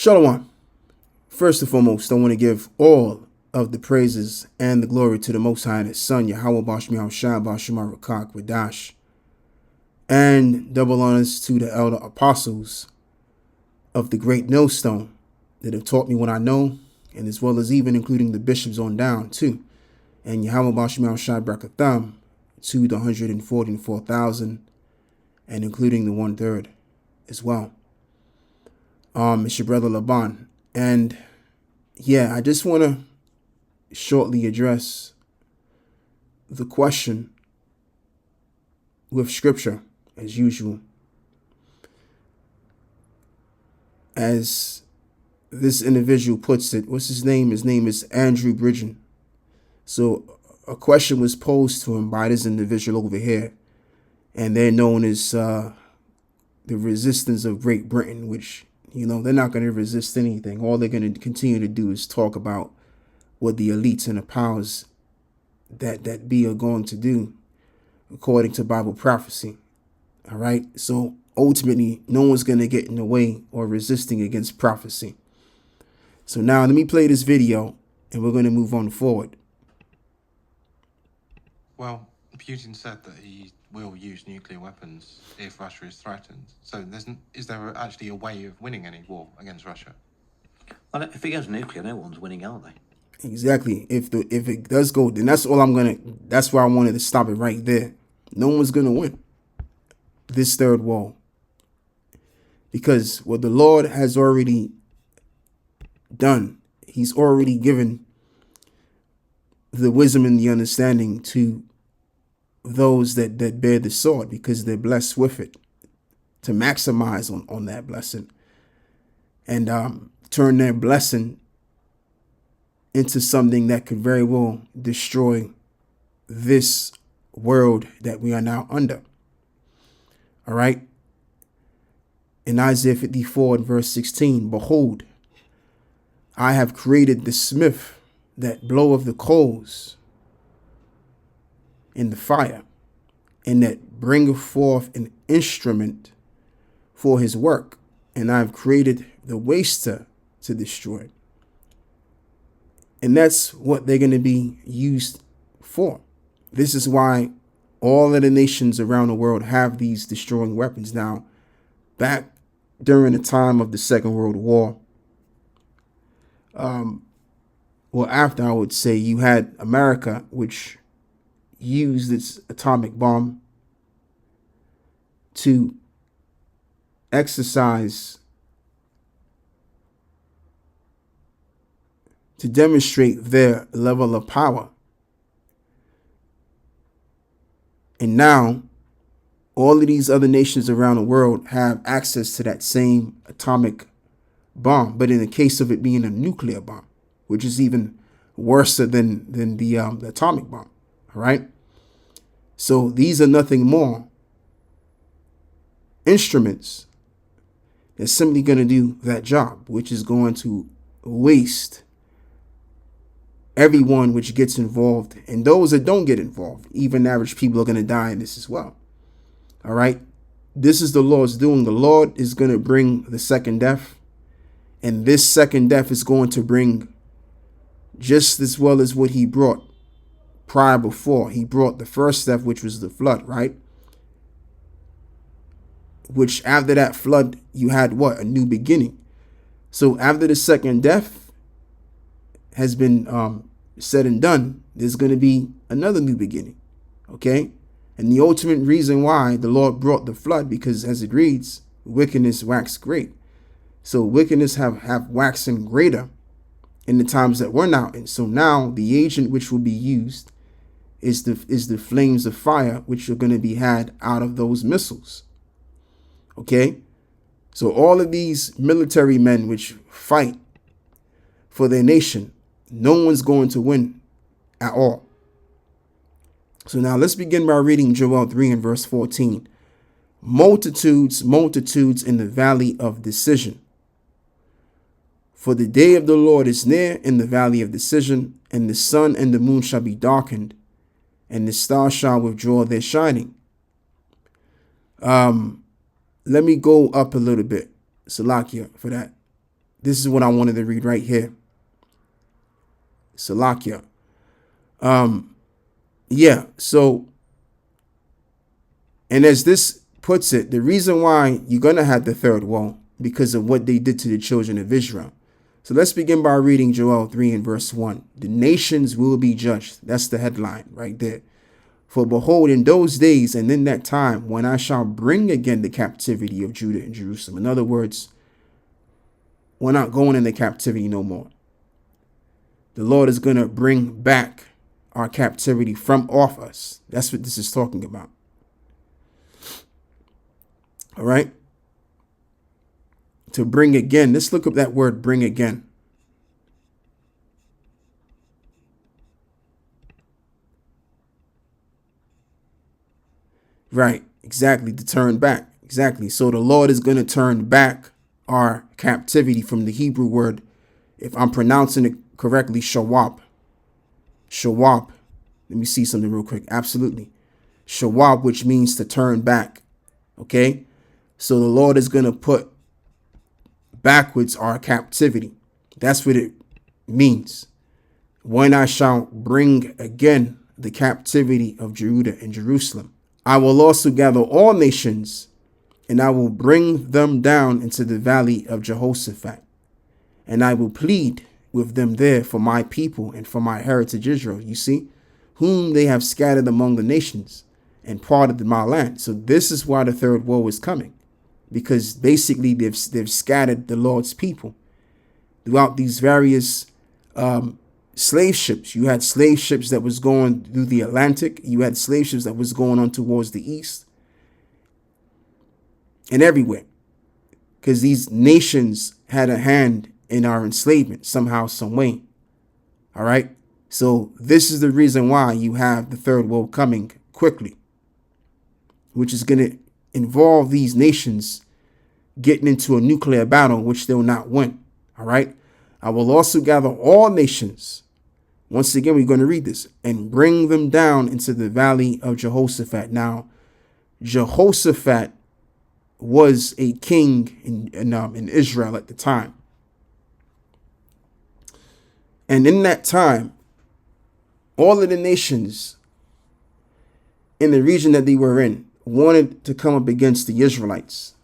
Shalom. First and foremost, I want to give all of the praises and the glory to the Most High and His Son, Yahweh Bashmiel Shah Bashimar Rakak Wadash, and double honors to the elder apostles of the great millstone that have taught me what I know, and as well as even including the bishops on down too, and Yahweh Bashmiel Shah Brakatham to the 144,000, and including the 1/3 as well. It's your brother Laban, and yeah, I just want to shortly address the question with scripture as usual. As this individual puts it, what's his name? His name is Andrew Bridgen. So a question was posed to him by this individual over here, and they're known as the resistance of Great Britain, which, you know, they're not going to resist anything. All they're going to continue to do is talk about what the elites and the powers that be are going to do according to Bible prophecy. All right. So ultimately, no one's going to get in the way or resisting against prophecy. So now let me play this video and we're going to move on forward. Well, Putin said that he will use nuclear weapons if Russia is threatened. So is there actually a way of winning any war against Russia? Well, if it goes nuclear, no one's winning, are they? Exactly. If it does go, then that's why I wanted to stop it right there. No one's gonna win this third war, because what the Lord has already done, He's already given the wisdom and the understanding to those that bear the sword, because they're blessed with it, to maximize on that blessing and turn their blessing into something that could very well destroy this world that we are now under. All right. In Isaiah 54 and verse 16, behold, I have created the smith that bloweth the coals in the fire, and that bringeth forth an instrument for his work, and I have created the waster to destroy. And that's what they're going to be used for. This is why all of the nations around the world have these destroying weapons. Now, back during the time of the Second World War, well, after, I would say, you had America, which used its atomic bomb to exercise, to demonstrate their level of power. And now all of these other nations around the world have access to that same atomic bomb, but in the case of it being a nuclear bomb, which is even worse than the atomic bomb. All right. So these are nothing more instruments that's simply going to do that job, which is going to waste everyone which gets involved, and those that don't get involved. Even average people are going to die in this as well. All right. This is the Lord's doing. The Lord is going to bring the second death, and this second death is going to bring just as well as what he brought prior before. He brought the first death, which was the flood, right? Which after that flood, you had what? A new beginning. So after the second death has been said and done, there's going to be another new beginning. Okay. And the ultimate reason why the Lord brought the flood, because as it reads, wickedness waxed great. So wickedness have waxen greater in the times that we're now in. So now the agent which will be used is the flames of fire, which are going to be had out of those missiles. Okay. So all of these military men which fight for their nation, no one's going to win at all. So now let's begin by reading Joel 3 and verse 14. Multitudes, multitudes in the valley of decision. For the day of the Lord is near in the valley of decision, and the sun and the moon shall be darkened, and the stars shall withdraw their shining. Let me go up a little bit, Salakia, for that. this is what I wanted to read right here. Salakia. Yeah, so, and as this puts it, the reason why you're going to have the third woe, because of what they did to the children of Israel. So let's begin by reading Joel 3 and verse 1. The nations will be judged. That's the headline right there. For behold, in those days and in that time, when I shall bring again the captivity of Judah and Jerusalem. In other words, we're not going into captivity no more. The Lord is going to bring back our captivity from off us. That's what this is talking about. All right. To bring again. Let's look up that word, bring again. Right. Exactly. To turn back. Exactly. So the Lord is going to turn back our captivity from the Hebrew word, if I'm pronouncing it correctly, shawab. Shawab. Let me see something real quick. Absolutely. Shawab, which means to turn back. Okay. So the Lord is going to put backwards our captivity. That's what it means. When I shall bring again the captivity of Judah and Jerusalem, I will also gather all nations, and I will bring them down into the valley of Jehoshaphat, and I will plead with them there for my people and for my heritage Israel. You see, whom they have scattered among the nations and parted my land. So this is why the third woe is coming, because basically they've scattered the Lord's people throughout these various slave ships. You had slave ships that was going through the Atlantic. You had slave ships that was going on towards the east and everywhere, because these nations had a hand in our enslavement somehow, some way. All right. So this is the reason why you have the third woe coming quickly, which is going to involve these nations getting into a nuclear battle, which they'll not win. All right. I will also gather all nations. Once again, we're going to read this, and bring them down into the valley of Jehoshaphat. Now, Jehoshaphat was a king in Israel at the time. And in that time, all of the nations in the region that they were in wanted to come up against the Israelites,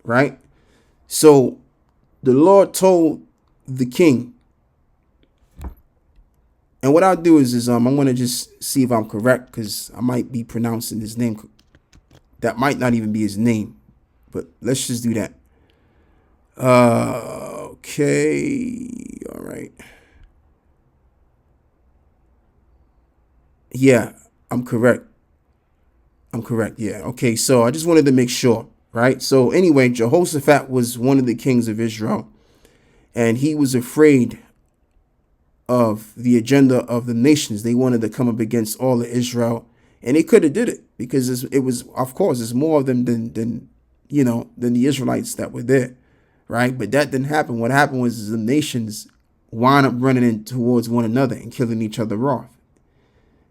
right? So the Lord told the king, and what I'll do is I'm going to just see if I'm correct, because I might be pronouncing his name. That might not even be his name, but let's just do that. Okay. All right. Yeah, I'm correct. Yeah. Okay. So I just wanted to make sure. Right. So anyway, Jehoshaphat was one of the kings of Israel, and he was afraid of the agenda of the nations. They wanted to come up against all of Israel, and they could have did it, because it was, of course, there's more of them than the Israelites that were there. Right. But that didn't happen. What happened was the nations wound up running in towards one another and killing each other off.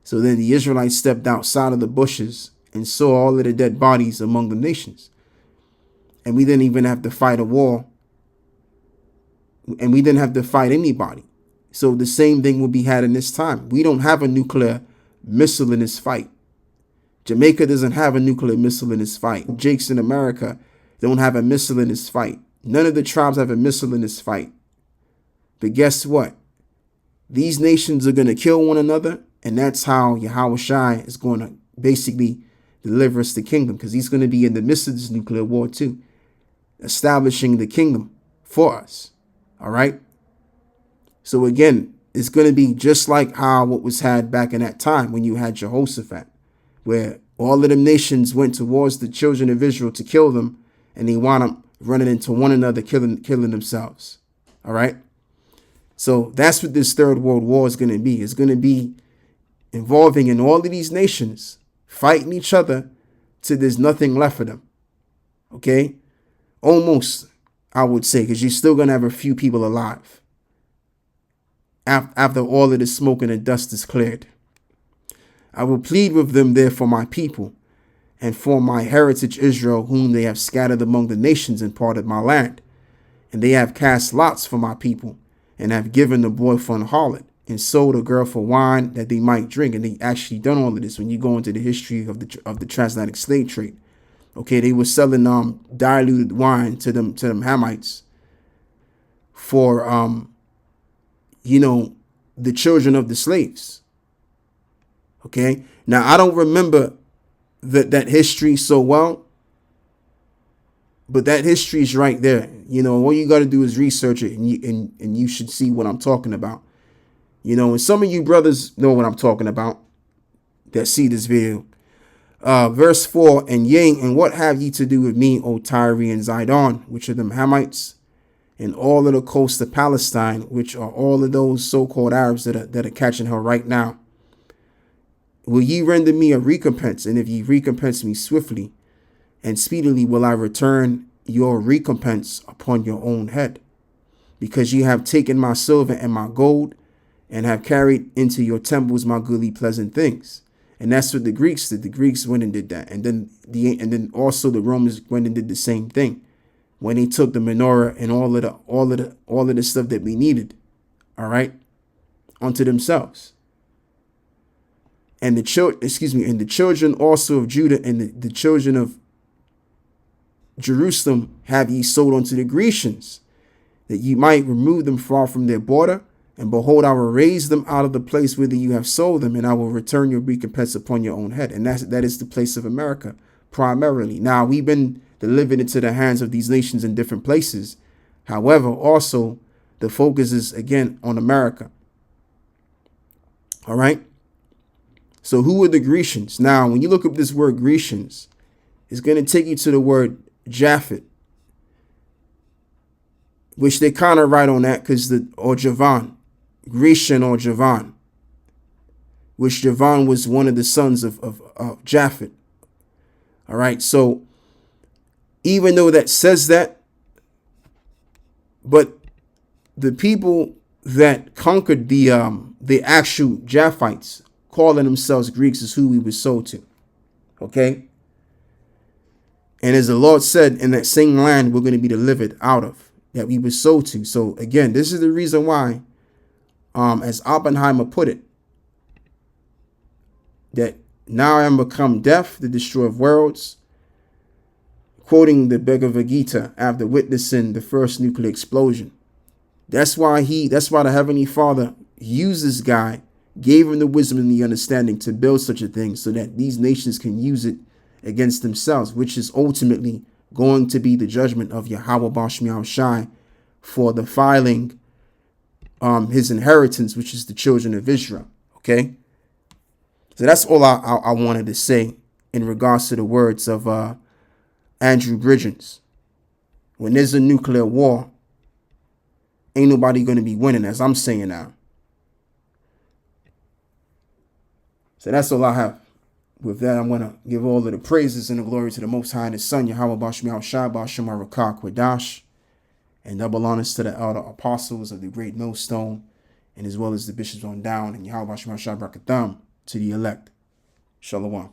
So then the Israelites stepped outside of the bushes and saw all of the dead bodies among the nations. And we didn't even have to fight a war. And we didn't have to fight anybody. So the same thing will be had in this time. We don't have a nuclear missile in this fight. Jamaica doesn't have a nuclear missile in this fight. Jakes in America don't have a missile in this fight. None of the tribes have a missile in this fight. But guess what? These nations are going to kill one another. And that's how Yahweh Shai is going to basically deliver us the kingdom, because he's going to be in the midst of this nuclear war too, establishing the kingdom for us. All right. So again, it's going to be just like how what was had back in that time when you had Jehoshaphat, where all of the nations went towards the children of Israel to kill them, and they wound up running into one another, killing themselves. All right. So that's what this third world war is going to be. It's going to be involving in all of these nations fighting each other till there's nothing left for them. Okay. Almost, I would say, because you're still going to have a few people alive after all of the smoke and the dust is cleared. I will plead with them there for my people and for my heritage Israel, whom they have scattered among the nations and parted my land. And they have cast lots for my people, and have given the boy for an harlot, and sold a girl for wine that they might drink. And they actually done all of this when you go into the history of the transatlantic slave trade. Okay, they were selling diluted wine to them Hamites for the children of the slaves. Okay, now I don't remember that history so well, but that history is right there. All you got to do is research it, and you should see what I'm talking about. And some of you brothers know what I'm talking about that see this video. Verse 4, and yea, and what have ye to do with me, O Tyre and Zidon, which are them Hamites, and all of the coast of Palestine, which are all of those so-called Arabs that are catching her right now? Will ye render me a recompense? And if ye recompense me swiftly and speedily, will I return your recompense upon your own head? Because ye have taken my silver and my gold, and have carried into your temples my goodly pleasant things. And that's what the Greeks did. The Greeks went and did that. And then also the Romans went and did the same thing when they took the menorah and all of the stuff that we needed, all right, unto themselves. And the children also of Judah and the children of Jerusalem have ye sold unto the Grecians, that ye might remove them far from their border. And behold, I will raise them out of the place whither you have sold them, and I will return your recompense upon your own head. And that is the place of America, primarily. Now, we've been delivered into the hands of these nations in different places. However, also, the focus is, again, on America. All right? So who are the Grecians? Now, when you look up this word Grecians, it's going to take you to the word Japhet, which they kind of write on that or Javan. Grecian or Javan, which Javan was one of the sons of Japhet. All right, so even though that says that, but the people that conquered the actual Japhites, calling themselves Greeks, is who we were sold to. Okay, and as the Lord said, in that same land we're going to be delivered out of, that we were sold to. So again, this is the reason why, as Oppenheimer put it, that now I am become death, the destroyer of worlds, quoting the Bhagavad Gita after witnessing the first nuclear explosion. That's why the Heavenly Father used this guy, gave him the wisdom and the understanding to build such a thing so that these nations can use it against themselves, which is ultimately going to be the judgment of Yahweh Bashmiel Shai for the filing his inheritance, which is the children of Israel. Okay, so that's all I wanted to say in regards to the words of Andrew Bridgens. When there's a nuclear war, ain't nobody going to be winning, as I'm saying now. So that's all I have. With that, I'm going to give all of the praises and the glory to the Most High and His Son, Yahweh Bashmiel Shai B'Shem Arakah Kwadash, and double honors to the elder apostles of the great millstone, and as well as the bishops on down, and Yahweh Bashmiel Shai Barakatham to the elect. Shalom.